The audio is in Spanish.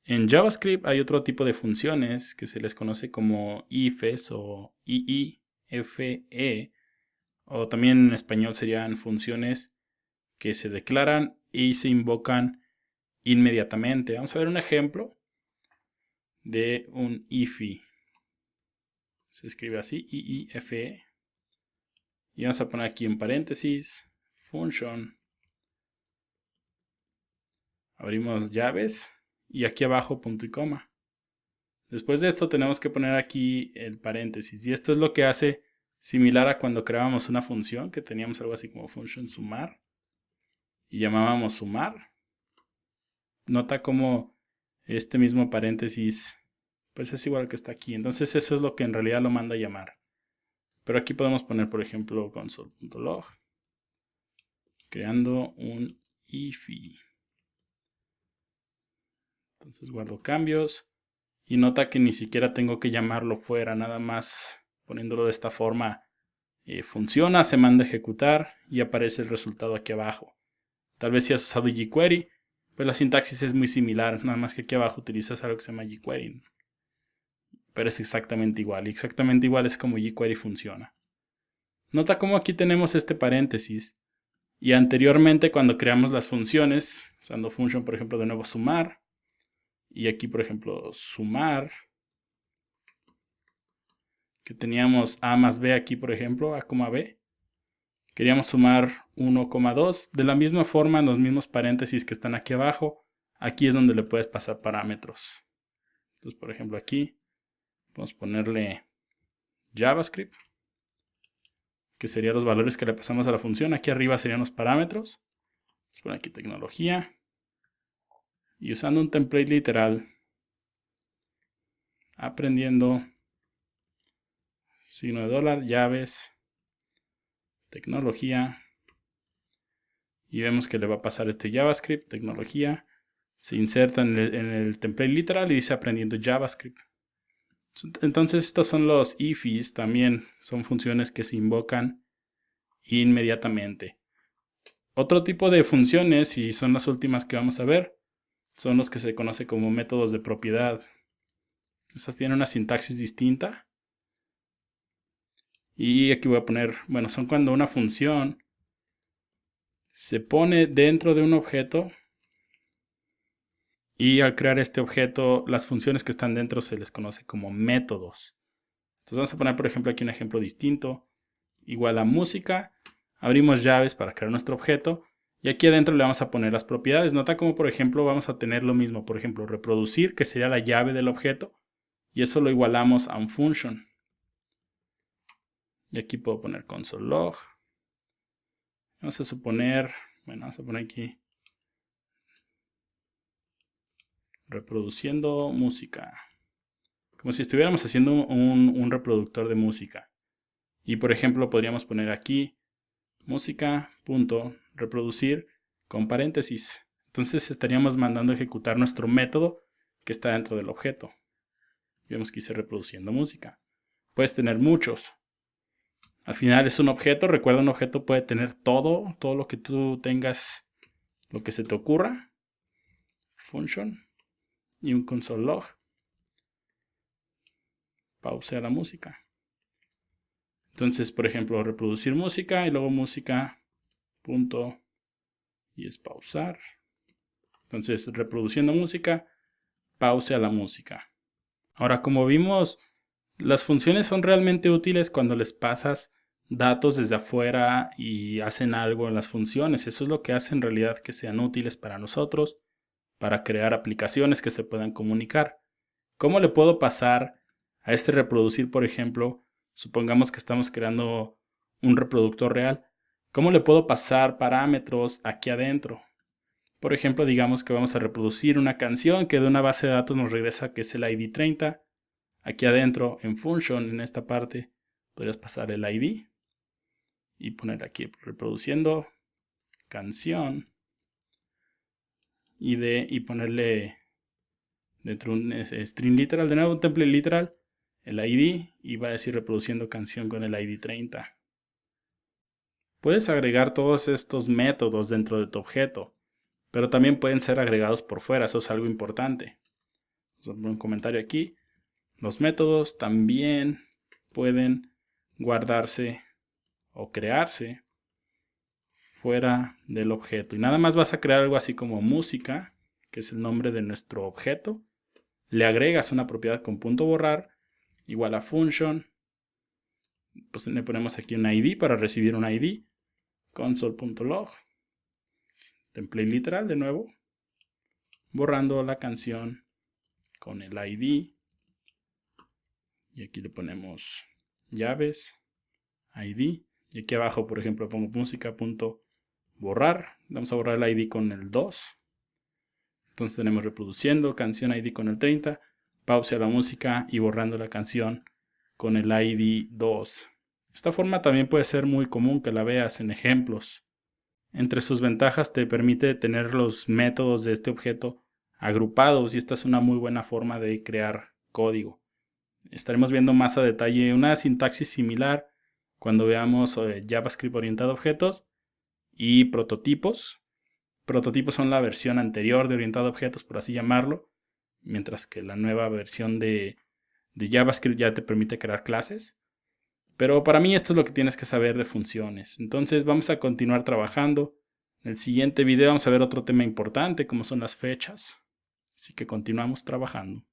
En JavaScript hay otro tipo de funciones que se les conoce como ifes o IIFE, o también en español serían funciones que se declaran y se invocan inmediatamente. Vamos a ver un ejemplo de un IFE. Se escribe así, IIFE. Y vamos a poner aquí en paréntesis, function. Abrimos llaves y aquí abajo punto y coma. Después de esto tenemos que poner aquí el paréntesis. Y esto es lo que hace similar a cuando creábamos una función, que teníamos algo así como function sumar. Y llamábamos sumar. Nota como este mismo paréntesis pues es igual que está aquí. Entonces eso es lo que en realidad lo manda a llamar. Pero aquí podemos poner, por ejemplo, console.log, creando un IFE. Entonces guardo cambios. Y nota que ni siquiera tengo que llamarlo fuera, nada más poniéndolo de esta forma funciona, se manda a ejecutar y aparece el resultado aquí abajo. Tal vez si has usado jQuery, pues la sintaxis es muy similar, nada más que aquí abajo utilizas algo que se llama jQuery. Pero es exactamente igual, y exactamente igual es como jQuery funciona. Nota cómo aquí tenemos este paréntesis, y anteriormente cuando creamos las funciones, usando function por ejemplo de nuevo sumar, y aquí por ejemplo sumar, que teníamos a más b aquí por ejemplo, a, b, queríamos sumar 1,2, de la misma forma en los mismos paréntesis que están aquí abajo, aquí es donde le puedes pasar parámetros. Entonces por ejemplo aquí, vamos a ponerle JavaScript, que serían los valores que le pasamos a la función, aquí arriba serían los parámetros, vamos a poner aquí tecnología, y usando un template literal, aprendiendo, signo de dólar, llaves, tecnología, y vemos que le va a pasar este JavaScript, tecnología, se inserta en el template literal y dice aprendiendo JavaScript. Entonces estos son los ifes, también son funciones que se invocan inmediatamente. Otro tipo de funciones, y son las últimas que vamos a ver, son los que se conoce como métodos de propiedad. Estas tienen una sintaxis distinta. Y aquí voy a poner, bueno, son cuando una función se pone dentro de un objeto y al crear este objeto, las funciones que están dentro se les conoce como métodos. Entonces vamos a poner, por ejemplo, aquí un ejemplo distinto. Igual a música, abrimos llaves para crear nuestro objeto y aquí adentro le vamos a poner las propiedades. Nota como, por ejemplo, vamos a tener lo mismo. Por ejemplo, reproducir, que sería la llave del objeto, y eso lo igualamos a un function. Y aquí puedo poner console.log. Vamos a suponer, bueno, vamos a poner aquí reproduciendo música. Como si estuviéramos haciendo un reproductor de música. Y por ejemplo podríamos poner aquí música.reproducir con paréntesis. Entonces estaríamos mandando a ejecutar nuestro método que está dentro del objeto. Vemos que hice reproduciendo música. Puedes tener muchos. Al final es un objeto. Recuerda, un objeto puede tener todo lo que tú tengas, lo que se te ocurra. Function y un console.log. Pausea la música. Entonces, por ejemplo, reproducir música y luego música punto y es pausar. Entonces, reproduciendo música, pause a la música. Ahora, como vimos, las funciones son realmente útiles cuando les pasas datos desde afuera y hacen algo en las funciones. Eso es lo que hace en realidad que sean útiles para nosotros, para crear aplicaciones que se puedan comunicar. ¿Cómo le puedo pasar a este reproducir, por ejemplo? Supongamos que estamos creando un reproductor real. ¿Cómo le puedo pasar parámetros aquí adentro? Por ejemplo, digamos que vamos a reproducir una canción que de una base de datos nos regresa que es el ID 30. Aquí adentro, en function, en esta parte, podrías pasar el ID y poner aquí reproduciendo canción y ponerle dentro un string literal, de nuevo un template literal, el ID y va a decir reproduciendo canción con el ID 30. Puedes agregar todos estos métodos dentro de tu objeto, pero también pueden ser agregados por fuera, eso es algo importante. Vamos a poner un comentario aquí. Los métodos también pueden guardarse o crearse fuera del objeto. Y nada más vas a crear algo así como música, que es el nombre de nuestro objeto. Le agregas una propiedad con punto borrar, igual a function. Pues le ponemos aquí un ID para recibir un ID. Console.log. Template literal de nuevo. Borrando la canción con el ID. Y aquí le ponemos llaves, ID. Y aquí abajo, por ejemplo, pongo música.borrar. Vamos a borrar el ID con el 2. Entonces tenemos reproduciendo, canción ID con el 30, pausa la música y borrando la canción con el ID 2. Esta forma también puede ser muy común que la veas en ejemplos. Entre sus ventajas te permite tener los métodos de este objeto agrupados y esta es una muy buena forma de crear código. Estaremos viendo más a detalle una sintaxis similar cuando veamos JavaScript orientado a objetos y prototipos. Prototipos son la versión anterior de orientado a objetos, por así llamarlo, mientras que la nueva versión de JavaScript ya te permite crear clases. Pero para mí esto es lo que tienes que saber de funciones. Entonces vamos a continuar trabajando. En el siguiente video vamos a ver otro tema importante como son las fechas. Así que continuamos trabajando.